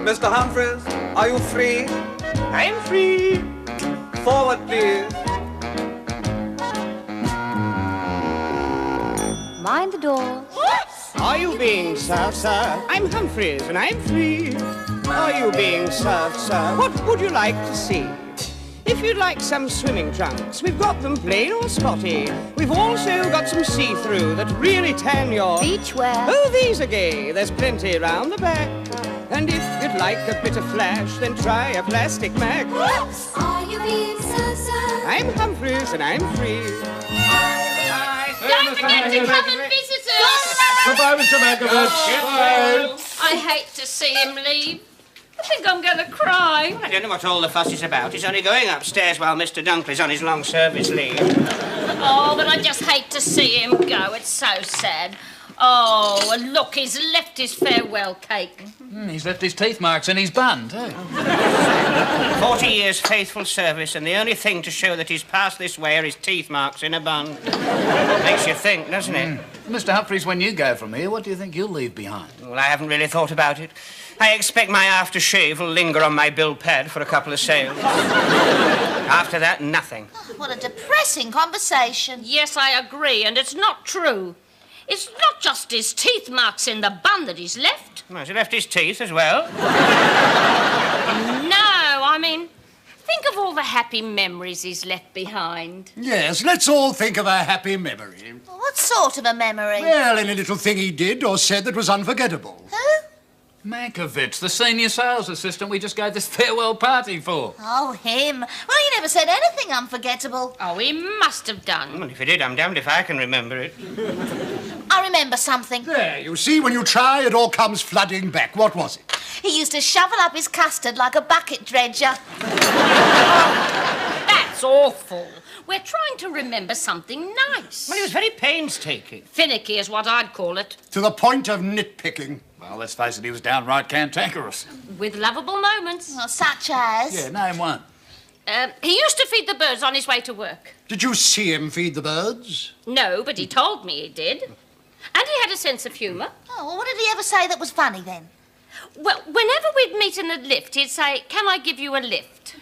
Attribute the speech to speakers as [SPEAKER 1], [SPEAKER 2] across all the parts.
[SPEAKER 1] Mr. Humphries, are you free?
[SPEAKER 2] I'm free.
[SPEAKER 1] Forward, please.
[SPEAKER 3] Mind the door.
[SPEAKER 2] Are you being served, sir? I'm Humphries, and I'm free. Are you being served, sir? What would you like to see? If you'd like some swimming trunks, we've got them plain or spotty. We've also got some see-through that really tan your...
[SPEAKER 3] Beachwear.
[SPEAKER 2] Oh, these are gay. There's plenty round the back. And if you'd like a bit of flash, then try a plastic Mac.
[SPEAKER 3] Are you being served?
[SPEAKER 2] I'm Humphries, and I'm free.
[SPEAKER 4] Don't forget to come and visit us.
[SPEAKER 1] Goodbye, Mr. Mankowitz.
[SPEAKER 4] I hate to see him leave. I think I'm going to cry.
[SPEAKER 2] I don't know what all the fuss is about. He's only going upstairs while Mr. Dunkley's on his long service leave.
[SPEAKER 4] Oh, but I just hate to see him go. It's so sad. Oh, and look, he's left his farewell cake.
[SPEAKER 5] He's left his teeth marks in his bun, too.
[SPEAKER 2] 40 years faithful service, and the only thing to show that he's passed this way are his teeth marks in a bun. Makes you think, doesn't it?
[SPEAKER 5] Mr. Humphries, when you go from here, what do you think you'll leave behind?
[SPEAKER 2] Well, I haven't really thought about it. I expect my aftershave will linger on my bill pad for a couple of sales. After that, nothing.
[SPEAKER 6] What a depressing conversation.
[SPEAKER 4] Yes, I agree, and it's not true. It's not just his teeth marks in the bun that he's left.
[SPEAKER 2] Well, has he left his teeth as well?
[SPEAKER 4] No, I mean, think of all the happy memories he's left behind.
[SPEAKER 7] Yes, let's all think of a happy memory.
[SPEAKER 6] What sort of a memory?
[SPEAKER 7] Well, any little thing he did or said that was unforgettable.
[SPEAKER 6] Who?
[SPEAKER 5] Mankowitz, the senior sales assistant we just gave this farewell party for.
[SPEAKER 6] Oh, him. Well, he never said anything unforgettable.
[SPEAKER 4] Oh, he must have done.
[SPEAKER 2] Well, if he did, I'm damned if I can remember it.
[SPEAKER 6] I remember something.
[SPEAKER 7] There, you see, when you try, it all comes flooding back. What was it?
[SPEAKER 6] He used to shovel up his custard like a bucket dredger.
[SPEAKER 4] That's awful. We're trying to remember something nice.
[SPEAKER 2] Well, he was very painstaking.
[SPEAKER 4] Finicky is what I'd call it.
[SPEAKER 7] To the point of nitpicking.
[SPEAKER 5] Well, let's face it, he was downright cantankerous.
[SPEAKER 4] With lovable moments.
[SPEAKER 6] Well, such as?
[SPEAKER 5] Yeah, name one.
[SPEAKER 4] He used to feed the birds on his way to work.
[SPEAKER 7] Did you see him feed the birds?
[SPEAKER 4] No, but he told me he did. And he had a sense of humour.
[SPEAKER 6] Oh, well, what did he ever say that was funny, then?
[SPEAKER 4] Well, whenever we'd meet in a lift, he'd say, "Can I give you a lift?"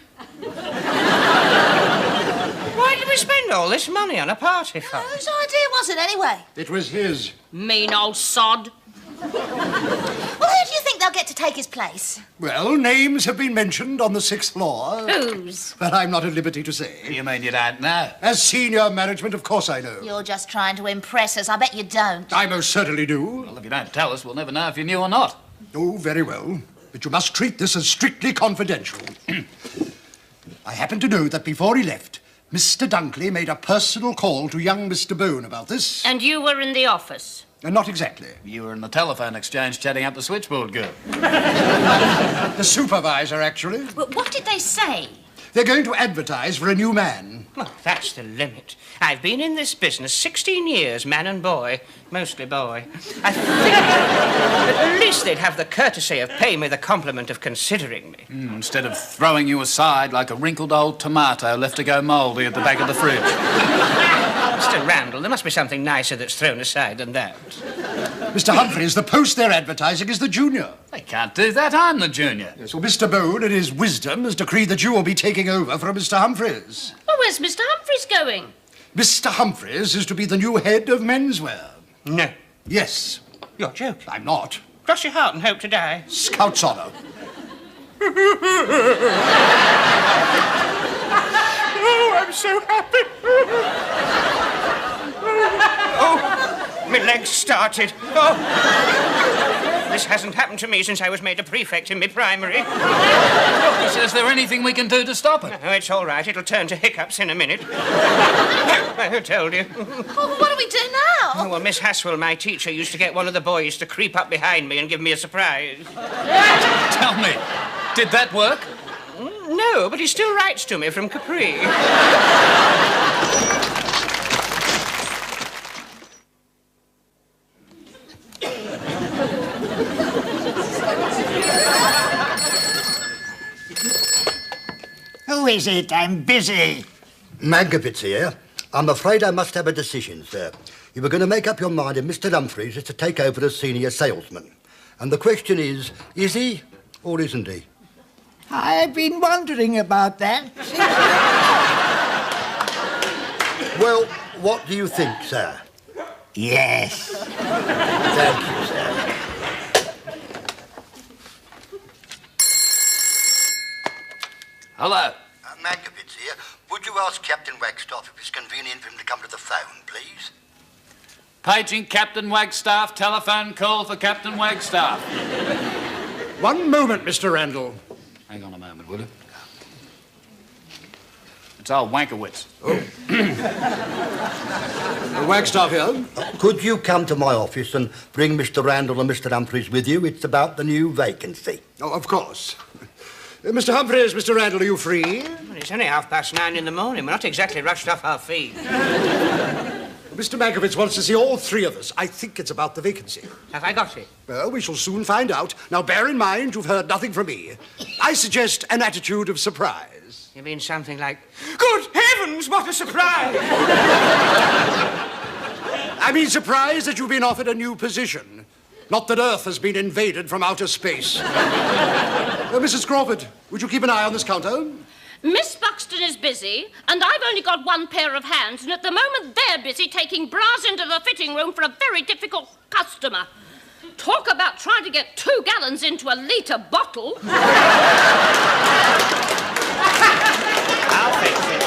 [SPEAKER 2] Why did we spend all this money on a party for?
[SPEAKER 6] Whose idea was it, anyway?
[SPEAKER 7] It was his.
[SPEAKER 4] Mean old sod.
[SPEAKER 6] Well, who do you think they'll get to take his place?
[SPEAKER 7] Well, names have been mentioned on the 6th floor.
[SPEAKER 4] Whose?
[SPEAKER 7] But I'm not at liberty to say.
[SPEAKER 5] You mean you don't know?
[SPEAKER 7] As senior management, of course I know.
[SPEAKER 6] You're just trying to impress us. I bet you don't.
[SPEAKER 7] I most certainly do.
[SPEAKER 5] Well, if you don't tell us, we'll never know if you knew or not.
[SPEAKER 7] Oh, very well. But you must treat this as strictly confidential. I happen to know that before he left, Mr. Dunkley made a personal call to young Mr. Bone about this.
[SPEAKER 4] And you were in the office?
[SPEAKER 7] Not exactly.
[SPEAKER 5] You were in the telephone exchange chatting up the switchboard girl.
[SPEAKER 7] The supervisor, actually.
[SPEAKER 4] Well, what did they say?
[SPEAKER 7] They're going to advertise for a new man.
[SPEAKER 2] Well, that's the limit. I've been in this business 16 years, man and boy. Mostly boy. I think at least they'd have the courtesy of paying me the compliment of considering me.
[SPEAKER 5] Instead of throwing you aside like a wrinkled old tomato left to go mouldy at the back of the fridge.
[SPEAKER 2] Mr. Randle, there must be something nicer that's thrown aside than that.
[SPEAKER 7] Mr. Humphries, the post they're advertising is the junior.
[SPEAKER 5] They can't do that. I'm the junior.
[SPEAKER 7] Yes, well, Mr. Bone, in his wisdom, has decreed that you will be taking over from Mr. Humphries.
[SPEAKER 4] Well, where's Mr. Humphries going?
[SPEAKER 7] Mr. Humphries is to be the new head of menswear.
[SPEAKER 2] No.
[SPEAKER 7] Yes.
[SPEAKER 2] You're joking.
[SPEAKER 7] I'm not.
[SPEAKER 2] Cross your heart and hope to die.
[SPEAKER 7] Scout's honour.
[SPEAKER 2] Oh, I'm so happy. Oh, my legs started. Oh. This hasn't happened to me since I was made a prefect in my primary.
[SPEAKER 5] Is there anything we can do to stop it?
[SPEAKER 2] No, it's all right. It'll turn to hiccups in a minute. I told you.
[SPEAKER 6] Well, what do we do now?
[SPEAKER 2] Oh, well, Miss Haswell, my teacher, used to get one of the boys to creep up behind me and give me a surprise.
[SPEAKER 5] Tell me, did that work?
[SPEAKER 2] No, but he still writes to me from Capri.
[SPEAKER 8] Who is it? I'm busy.
[SPEAKER 9] Mankowitz here. I'm afraid I must have a decision, sir. You were going to make up your mind if Mr. Humphries is to take over as senior salesman. And the question is he Or isn't he?
[SPEAKER 8] I've been wondering about that.
[SPEAKER 9] Well, what do you think, sir?
[SPEAKER 8] Yes.
[SPEAKER 9] Thank you, sir.
[SPEAKER 5] Hello.
[SPEAKER 9] Mankowitz here. Would you ask Captain Wagstaff if it's convenient for him to come to the phone, please?
[SPEAKER 5] Paging Captain Wagstaff. Telephone call for Captain Wagstaff.
[SPEAKER 7] One moment, Mr. Randle.
[SPEAKER 5] Hang on a moment, will you? It's old Mankowitz.
[SPEAKER 7] Wagstaff here.
[SPEAKER 9] Could you come to my office and bring Mr. Randle and Mr. Humphries with you? It's about the new vacancy.
[SPEAKER 7] Oh, of course. Mr. Humphries, Mr. Randle, are you free?
[SPEAKER 2] Well, it's only 9:30 in the morning. We're not exactly rushed off our feet.
[SPEAKER 7] Mr. Mankowitz wants to see all three of us. I think it's about the vacancy.
[SPEAKER 2] Have I got it?
[SPEAKER 7] Well, we shall soon find out. Now, bear in mind, you've heard nothing from me. I suggest an attitude of surprise.
[SPEAKER 2] You mean something like, good heavens, what a surprise!
[SPEAKER 7] I mean surprise that you've been offered a new position. Not that Earth has been invaded from outer space. Mrs. Crawford, would you keep an eye on this counter?
[SPEAKER 4] Miss Buxton is busy, and I've only got one pair of hands, and at the moment they're busy taking bras into the fitting room for a very difficult customer. Talk about trying to get 2 gallons into a litre bottle.
[SPEAKER 2] I'll fix it.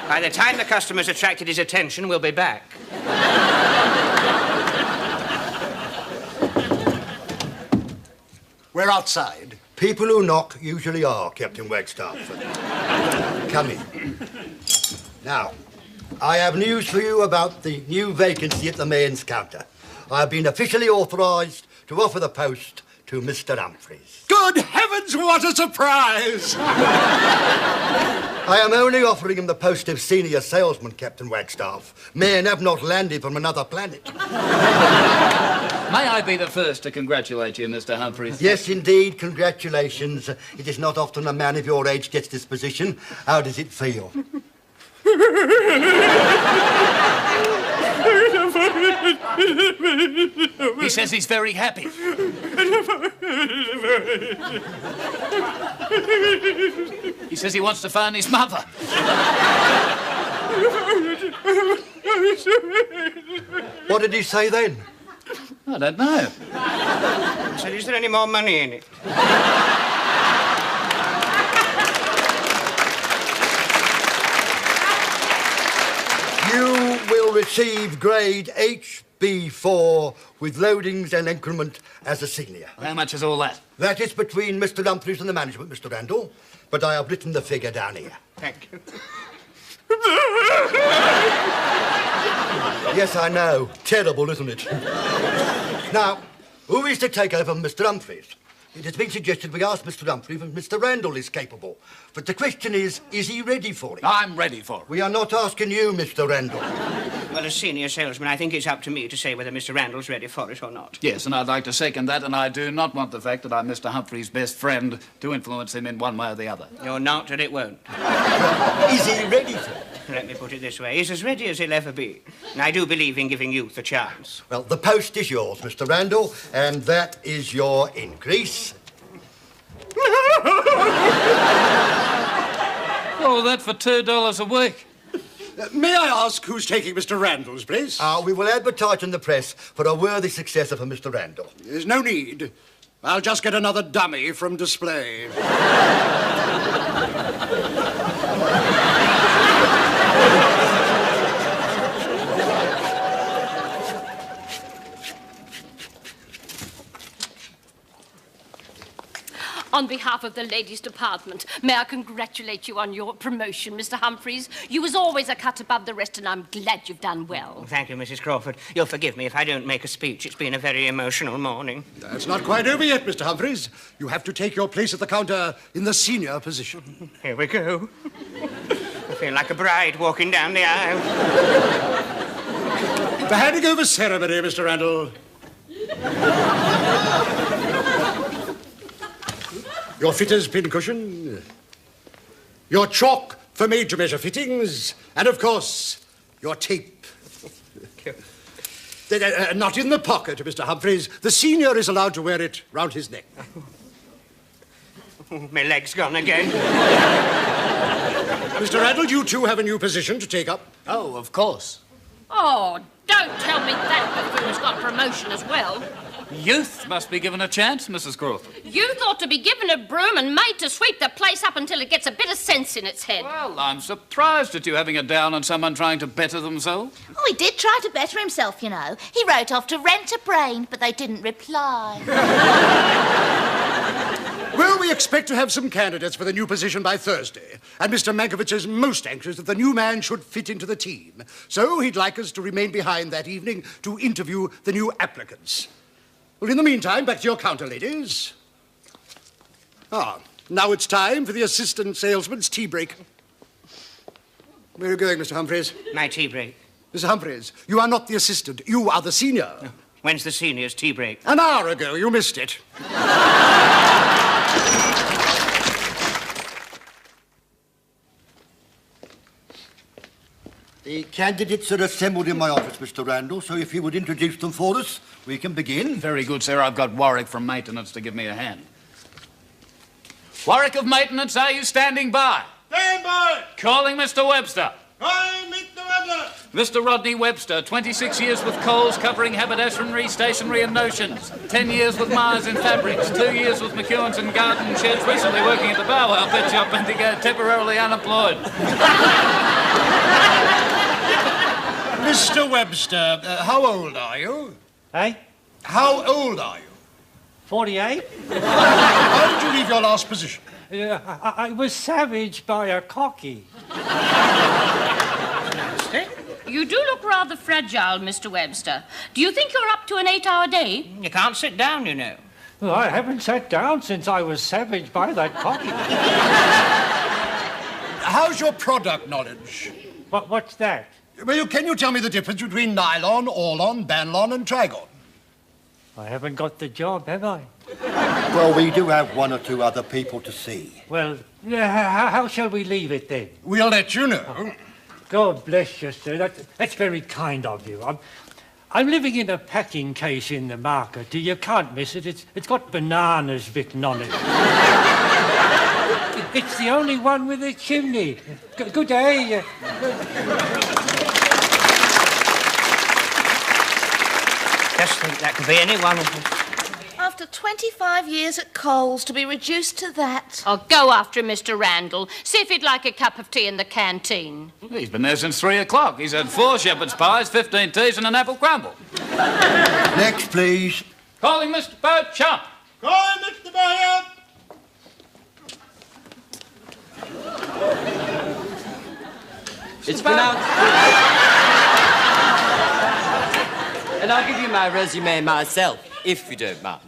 [SPEAKER 2] By the time the customer's attracted his attention, we'll be back.
[SPEAKER 7] We're outside.
[SPEAKER 9] People who knock usually are, Captain Wagstaff. Come in. Now, I have news for you about the new vacancy at the mains counter. I have been officially authorised to offer the post to Mr. Humphries.
[SPEAKER 7] Good heavens, what a surprise!
[SPEAKER 9] I am only offering him the post of senior salesman, Captain Wagstaff. Men have not landed from another planet.
[SPEAKER 5] May I be the first to congratulate you, Mr. Humphries?
[SPEAKER 9] Yes, indeed, congratulations. It is not often a man of your age gets this position. How does it feel?
[SPEAKER 5] He says he's very happy. He says he wants to phone his mother.
[SPEAKER 9] What did he say then?
[SPEAKER 5] I don't know.
[SPEAKER 2] So is there any more money in it?
[SPEAKER 9] You will receive grade HB4 with loadings and increment as a senior.
[SPEAKER 5] How much is all that?
[SPEAKER 9] That is between Mr. Humphries and the management, Mr. Randle, but I have written the figure down here.
[SPEAKER 2] Thank you.
[SPEAKER 9] Yes, I know. Terrible, isn't it? Now, who is to take over from Mr. Humphries? It has been suggested we ask Mr. Humphries if Mr. Randle is capable. But the question is he ready for it?
[SPEAKER 5] I'm ready for it.
[SPEAKER 9] We are not asking you, Mr. Randle.
[SPEAKER 2] Well, as senior salesman, I think it's up to me to say whether Mr. Randle's ready for it or not.
[SPEAKER 5] Yes, and I'd like to second that, and I do not want the fact that I'm Mr. Humphries' best friend to influence him in one way or the other.
[SPEAKER 2] You're not, and it won't.
[SPEAKER 9] Is he ready for it?
[SPEAKER 2] Let me put it this way. He's as ready as he'll ever be. And I do believe in giving youth a chance.
[SPEAKER 9] Well, the post is yours, Mr. Randle, and that is your increase.
[SPEAKER 5] Oh, that for $2 a week.
[SPEAKER 7] May I ask who's taking Mr. Randle's place?
[SPEAKER 9] We will advertise in the press for a worthy successor for Mr. Randle.
[SPEAKER 7] There's no need. I'll just get another dummy from display.
[SPEAKER 4] On behalf of the ladies' department, may I congratulate you on your promotion, Mr. Humphries. You was always a cut above the rest, and I'm glad you've done well.
[SPEAKER 2] Thank you, Mrs. Crawford. You'll forgive me if I don't make a speech. It's been a very emotional morning.
[SPEAKER 7] That's not quite over yet, Mr. Humphries. You have to take your place at the counter in the senior position.
[SPEAKER 2] Here we go. I feel like a bride walking down the aisle.
[SPEAKER 7] The handing over ceremony, Mr. Randle. Your fitter's pincushion. Your chalk for made-to-measure fittings, and, of course, your tape. Not in the pocket, Mr. Humphries. The senior is allowed to wear it round his neck.
[SPEAKER 2] My leg's gone again.
[SPEAKER 7] Mr. Randle, you two have a new position to take up.
[SPEAKER 5] Oh, of course.
[SPEAKER 4] Oh, don't tell me that buffoon's got promotion as well.
[SPEAKER 5] Youth must be given a chance, Mrs. Crawford.
[SPEAKER 4] Youth ought to be given a broom and made to sweep the place up until it gets a bit of sense in its head.
[SPEAKER 5] Well, I'm surprised at you having a down on someone trying to better themselves.
[SPEAKER 6] Oh, he did try to better himself, you know. He wrote off to rent a brain, but they didn't reply.
[SPEAKER 7] Well, we expect to have some candidates for the new position by Thursday, and Mr. Mankowitz is most anxious that the new man should fit into the team. So he'd like us to remain behind that evening to interview the new applicants. Well, in the meantime, back to your counter, ladies. Now it's time for the assistant salesman's tea break. Where are you going, Mr. Humphries?
[SPEAKER 2] My tea break.
[SPEAKER 7] Mr. Humphries, you are not the assistant. You are the senior.
[SPEAKER 2] When's the senior's tea break?
[SPEAKER 7] An hour ago. You missed it.
[SPEAKER 9] The candidates are assembled in my office, Mr. Randle, so if you would introduce them for us, we can begin.
[SPEAKER 5] Very good, sir. I've got Warwick from Maintenance to give me a hand. Warwick of Maintenance, are you standing by?
[SPEAKER 10] Stand by!
[SPEAKER 5] Calling Mr. Webster.
[SPEAKER 10] Calling Mr. Webster!
[SPEAKER 5] Mr. Rodney Webster, 26 years with Coles covering haberdashery, stationery and notions. 10 years with Myers in fabrics. 2 years with McEwen's and garden sheds. Recently working at the Bow Wow Pet Shop and temporarily unemployed.
[SPEAKER 7] Mr. Webster, how old are you?
[SPEAKER 11] Eh?
[SPEAKER 7] How old are you?
[SPEAKER 11] 48?
[SPEAKER 7] How did you leave your last position?
[SPEAKER 11] I was savaged by a cocky.
[SPEAKER 4] You do look rather fragile, Mr. Webster. Do you think you're up to an 8-hour day?
[SPEAKER 2] You can't sit down, you know.
[SPEAKER 11] Well, I haven't sat down since I was savaged by that cocky.
[SPEAKER 7] How's your product knowledge?
[SPEAKER 11] What's that?
[SPEAKER 7] Well, can you tell me the difference between nylon, orlon, banlon and trigon?
[SPEAKER 11] I haven't got the job, have I?
[SPEAKER 9] Well, we do have one or two other people to see.
[SPEAKER 11] Well, how shall we leave it then?
[SPEAKER 7] We'll let you know.
[SPEAKER 11] God bless you, sir. That's very kind of you. I'm living in a packing case in the market. You can't miss it. It's got bananas written on it. It's the only one with a chimney. Good day.
[SPEAKER 2] Just think that could be any one of us.
[SPEAKER 6] After 25 years at Coles, to be reduced to that.
[SPEAKER 4] I'll go after him, Mr. Randle. See if he'd like a cup of tea in the canteen.
[SPEAKER 5] He's been there since 3 o'clock. He's had 4 shepherd's pies, 15 teas and an apple crumble.
[SPEAKER 9] Next, please.
[SPEAKER 5] Calling Mr. Beauchamp.
[SPEAKER 10] Calling Mr. Beauchamp!
[SPEAKER 12] It's pronounced... And I'll give you my resume myself, if you don't mind.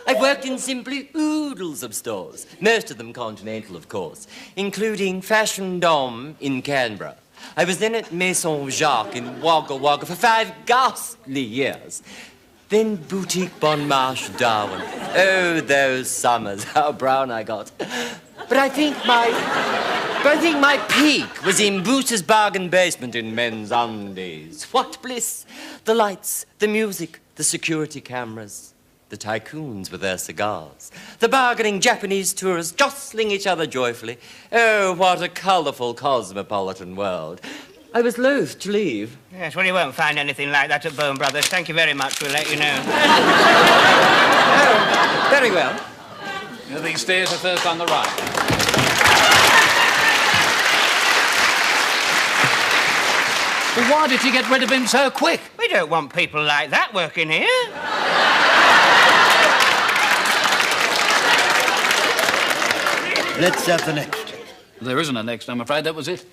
[SPEAKER 12] I've worked in simply oodles of stores, most of them continental, of course, including Fashion Dome in Canberra. I was then at Maison Jacques in Wagga Wagga for 5 ghastly years. Then Boutique Bon Marche, Darwin. Oh, those summers, how brown I got. But I think my peak was in Booter's bargain basement in men's undies. What bliss! The lights, the music, the security cameras, the tycoons with their cigars, the bargaining Japanese tourists jostling each other joyfully. Oh, what a colourful cosmopolitan world. I was loath to leave.
[SPEAKER 2] Yes, well, you won't find anything like that at Bone Brothers. Thank you very much. We'll let you know.
[SPEAKER 12] Oh, very well.
[SPEAKER 5] These stairs are first on the right. But why did you get rid of him so quick?
[SPEAKER 2] We don't want people like that working here.
[SPEAKER 9] Let's have the next.
[SPEAKER 5] There isn't a next, I'm afraid. That was it.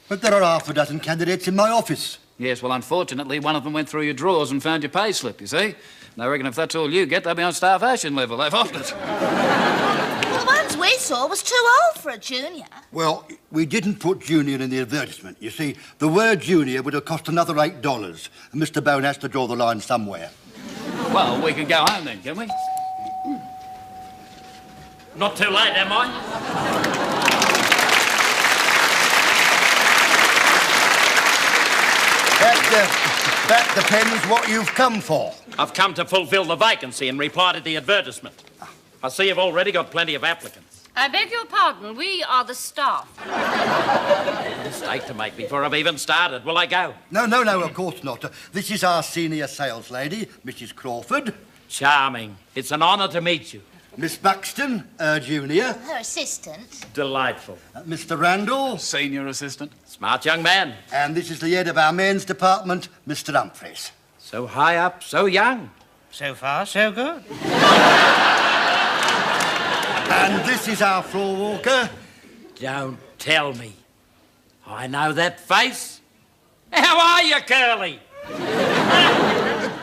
[SPEAKER 9] But there are half a dozen candidates in my office.
[SPEAKER 5] Yes, well, unfortunately, one of them went through your drawers and found your pay slip, you see. And I reckon if that's all you get, they'll be on starvation level. They've offered it.
[SPEAKER 6] The ones we saw was too old for a junior.
[SPEAKER 9] Well, we didn't put junior in the advertisement. You see, the word junior would have cost another $8, and Mr. Bone has to draw the line somewhere.
[SPEAKER 5] Well, we can go home then, can we?
[SPEAKER 10] Not too late, am I?
[SPEAKER 9] That depends what you've come for.
[SPEAKER 13] I've come to fulfil the vacancy and reply to the advertisement. I see you've already got plenty of applicants.
[SPEAKER 4] I beg your pardon, we are the staff.
[SPEAKER 13] A mistake to make before I've even started. Will I go?
[SPEAKER 9] No, of course not. This is our senior sales lady, Mrs. Crawford.
[SPEAKER 13] Charming. It's an honour to meet you.
[SPEAKER 9] Miss Buxton, junior.
[SPEAKER 6] Her assistant.
[SPEAKER 13] Delightful.
[SPEAKER 9] Mr. Randle.
[SPEAKER 5] Senior assistant.
[SPEAKER 13] Smart young man.
[SPEAKER 9] And this is the head of our men's department, Mr. Humphries.
[SPEAKER 13] So high up, so young.
[SPEAKER 2] So far, so good.
[SPEAKER 9] And this is our floor walker.
[SPEAKER 13] Don't tell me. I know that face. How are you, Curly?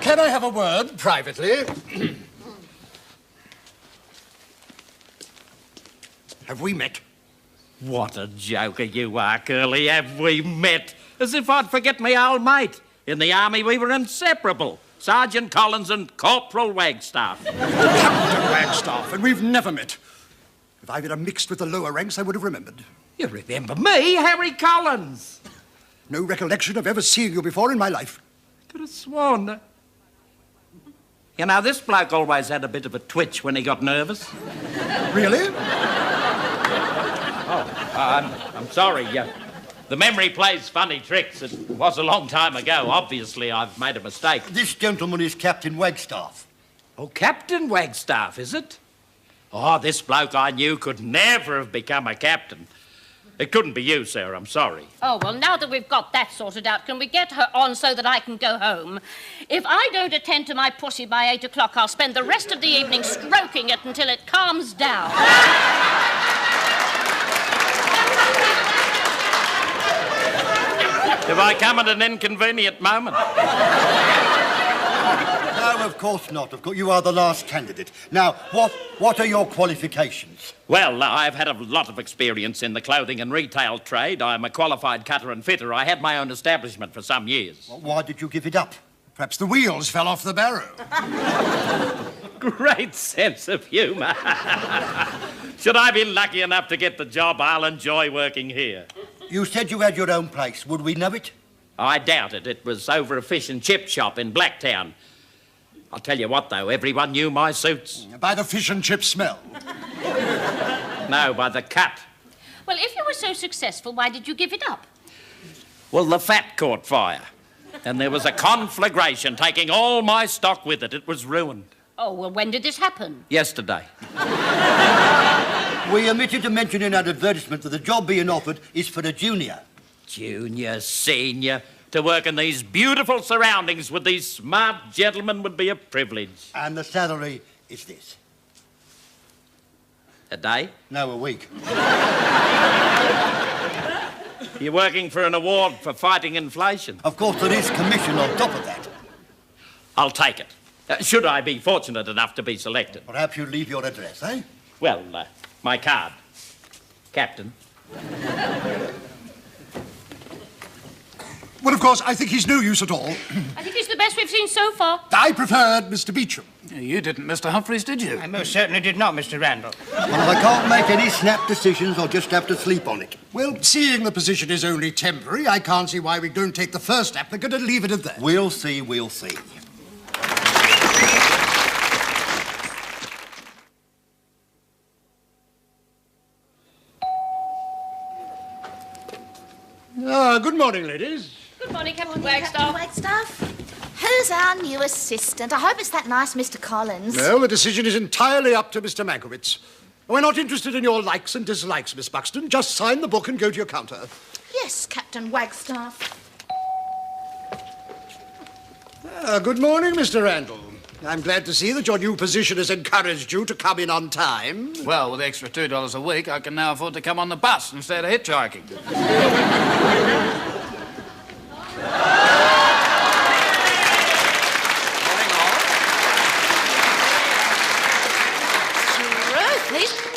[SPEAKER 7] Can I have a word privately? Have we met?
[SPEAKER 13] What a joker you are, Curly. Have we met? As if I'd forget me old mate. In the army, we were inseparable. Sergeant Collins and Corporal Wagstaff.
[SPEAKER 7] Captain Wagstaff, and we've never met. If I'd been mixed with the lower ranks, I would have remembered.
[SPEAKER 13] You remember me, Harry Collins?
[SPEAKER 7] No recollection of ever seeing you before in my life.
[SPEAKER 13] Could have sworn. You know, this bloke always had a bit of a twitch when he got nervous.
[SPEAKER 7] Really?
[SPEAKER 13] I'm sorry. The memory plays funny tricks. It was a long time ago. Obviously, I've made a mistake.
[SPEAKER 9] This gentleman is Captain Wagstaff.
[SPEAKER 13] Oh, Captain Wagstaff, is it? Oh, this bloke I knew could never have become a captain. It couldn't be you, sir. I'm sorry.
[SPEAKER 4] Oh, well, now that we've got that sorted out, can we get her on so that I can go home? If I don't attend to my pussy by 8 o'clock, I'll spend the rest of the evening stroking it until it calms down.
[SPEAKER 13] Have I come at an inconvenient moment?
[SPEAKER 9] No, of course not. Of course, you are the last candidate. Now, what are your qualifications?
[SPEAKER 13] Well, I've had a lot of experience in the clothing and retail trade. I'm a qualified cutter and fitter. I had my own establishment for some years.
[SPEAKER 9] Well, why did you give it up?
[SPEAKER 7] Perhaps the wheels fell off the barrow.
[SPEAKER 13] Great sense of humour. Should I be lucky enough to get the job, I'll enjoy working here.
[SPEAKER 9] You said you had your own place. Would we know it?
[SPEAKER 13] I doubt it. It was over a fish and chip shop in Blacktown. I'll tell you what, though, everyone knew my suits.
[SPEAKER 7] By the fish and chip smell.
[SPEAKER 13] No, by the cut.
[SPEAKER 4] Well, if you were so successful, why did you give it up?
[SPEAKER 13] Well, the fat caught fire. And there was a conflagration taking all my stock with it. It was ruined.
[SPEAKER 4] Oh, well, when did this happen?
[SPEAKER 13] Yesterday.
[SPEAKER 9] We omitted to mention in our advertisement that the job being offered is for a junior.
[SPEAKER 13] Junior, senior, to work in these beautiful surroundings with these smart gentlemen would be a privilege.
[SPEAKER 9] And the salary is this.
[SPEAKER 13] A day?
[SPEAKER 9] No, a week.
[SPEAKER 13] You're working for an award for fighting inflation.
[SPEAKER 9] Of course, there is commission on top of that.
[SPEAKER 13] I'll take it. Should I be fortunate enough to be selected.
[SPEAKER 9] Perhaps you leave your address, eh?
[SPEAKER 13] Well, my card. Captain.
[SPEAKER 7] Well, of course, I think he's no use at all.
[SPEAKER 4] I think he's the best we've seen so far.
[SPEAKER 7] I preferred Mr. Beecham.
[SPEAKER 5] You didn't, Mr. Humphries, did you?
[SPEAKER 2] I most certainly did not, Mr. Randle.
[SPEAKER 9] Well, I can't make any snap decisions. I'll just have to sleep on it.
[SPEAKER 7] Well, seeing the position is only temporary, I can't see why we don't take the first applicant and leave it at that.
[SPEAKER 9] We'll see, we'll see.
[SPEAKER 7] Good morning, ladies.
[SPEAKER 4] Good morning, Captain Wagstaff.
[SPEAKER 6] Wagstaff? Who's our new assistant? I hope it's that nice Mr. Collins.
[SPEAKER 7] No, the decision is entirely up to Mr. Mankowitz. We're not interested in your likes and dislikes, Miss Buxton. Just sign the book and go to your counter.
[SPEAKER 6] Yes, Captain Wagstaff.
[SPEAKER 7] Good morning, Mr. Randle. I'm glad to see that your new position has encouraged you to come in on time.
[SPEAKER 5] Well, with the extra $2 a week, I can now afford to come on the bus instead of hitchhiking.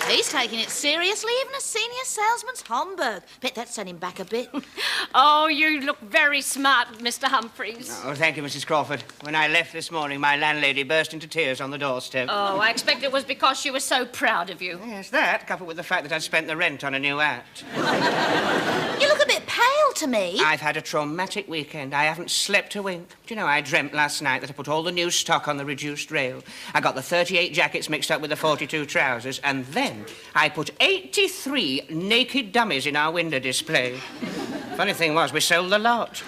[SPEAKER 6] He's taking it seriously, even a senior salesman's Homburg. Bet that set him back a bit.
[SPEAKER 4] Oh, you look very smart, Mr. Humphries.
[SPEAKER 2] Oh, thank you, Mrs. Crawford. When I left this morning, my landlady burst into tears on the doorstep.
[SPEAKER 4] Oh, I expect it was because she was so proud of you.
[SPEAKER 2] Yes, that, coupled with the fact that I'd spent the rent on a new hat.
[SPEAKER 6] You look a bit pale, all to me?
[SPEAKER 2] I've had a traumatic weekend. I haven't slept a wink. Do you know, I dreamt last night that I put all the new stock on the reduced rail. I got the 38 jackets mixed up with the 42 trousers, and then I put 83 naked dummies in our window display. Funny thing was, we sold the lot.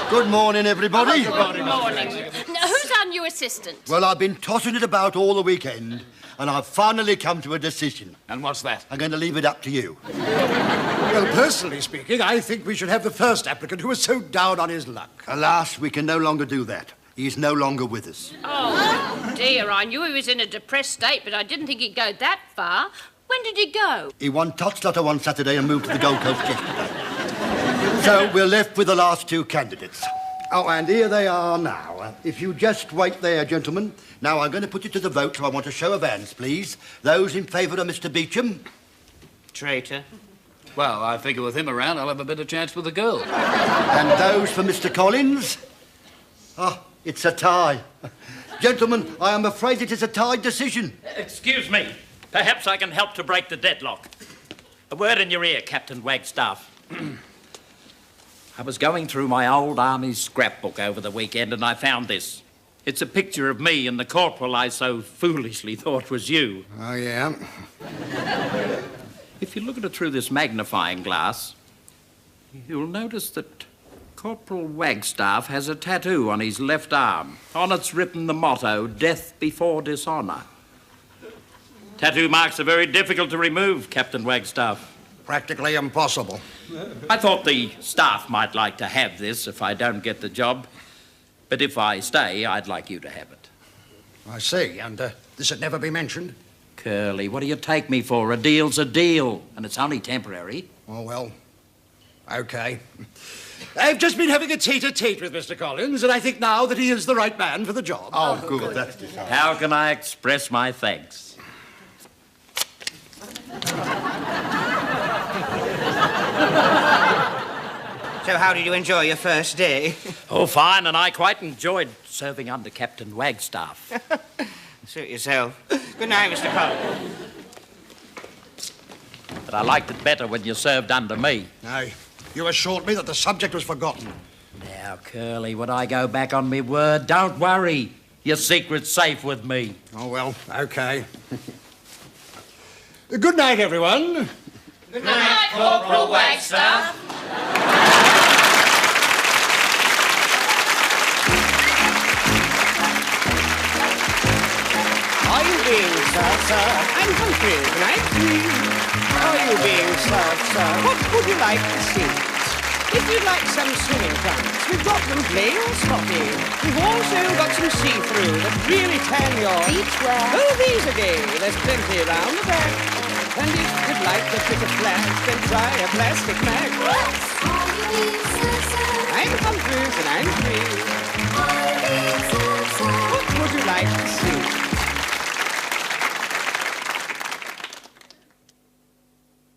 [SPEAKER 9] Good morning, everybody.
[SPEAKER 4] Good morning. Now, who's our new assistant?
[SPEAKER 9] Well, I've been tossing it about all the weekend, and I've finally come to a decision.
[SPEAKER 5] And what's that?
[SPEAKER 9] I'm going to leave it up to you.
[SPEAKER 7] Well, personally speaking, I think we should have the first applicant who was so down on his luck.
[SPEAKER 9] Alas, we can no longer do that. He's no longer with us.
[SPEAKER 4] Oh, dear, I knew he was in a depressed state, but I didn't think he'd go that far. When did he go?
[SPEAKER 9] He won Tots on Saturday and moved to the Gold Coast yesterday. So we're left with the last two candidates. Oh, and here they are now. If you just wait there, gentlemen. Now, I'm going to put it to the vote, so I want a show of hands, please. Those in favour of Mr. Beecham?
[SPEAKER 2] Traitor.
[SPEAKER 5] Well, I figure with him around, I'll have a better chance with the girl.
[SPEAKER 9] And those for Mr. Collins? Oh, it's a tie. Gentlemen, I am afraid it is a tied decision.
[SPEAKER 13] Excuse me. Perhaps I can help to break the deadlock. A word in your ear, Captain Wagstaff. I was going through my old Army scrapbook over the weekend and I found this. It's a picture of me and the corporal I so foolishly thought was you.
[SPEAKER 7] Oh, yeah?
[SPEAKER 13] If you look at it through this magnifying glass, you'll notice that Corporal Wagstaff has a tattoo on his left arm. On it's written the motto, Death Before Dishonour. Tattoo marks are very difficult to remove, Captain Wagstaff.
[SPEAKER 7] Practically impossible.
[SPEAKER 13] I thought the staff might like to have this if I don't get the job. But if I stay, I'd like you to have it.
[SPEAKER 7] I see, and this had never been mentioned?
[SPEAKER 13] Curly, what do you take me for? A deal's a deal, and it's only temporary.
[SPEAKER 7] Oh, well, OK. I've just been having a tete-a-tete with Mr. Collins, and I think now that he is the right man for the job.
[SPEAKER 9] Oh, good. That's decided.
[SPEAKER 13] How can I express my thanks?
[SPEAKER 2] So how did you enjoy your first day?
[SPEAKER 13] Oh, fine, and I quite enjoyed serving under Captain Wagstaff.
[SPEAKER 2] Suit yourself. Good night, Mr. Collins.
[SPEAKER 13] But I liked it better when you served under me.
[SPEAKER 7] No, you assured me that the subject was forgotten.
[SPEAKER 13] Now, Curly, would I go back on me word? Don't worry. Your secret's safe with me.
[SPEAKER 7] Oh, well, OK. Good night, everyone.
[SPEAKER 4] Good night, Corporal Wagstaff.
[SPEAKER 2] Are you being served, sir? I'm Humphries, and I'm free. Are you being served, sir? What would you like to see? If you'd like some swimming trunks, we've got them plain or spotty. We've also got some see-through that really tan your...
[SPEAKER 6] Beachwear.
[SPEAKER 2] Oh, these again. There's plenty around the back. And if you'd like to fit a flag, then try a plastic mag.
[SPEAKER 3] Are you being served, sir?
[SPEAKER 2] I'm Humphries, and I'm free.
[SPEAKER 3] Are you being served, sir?
[SPEAKER 2] What would you like to see?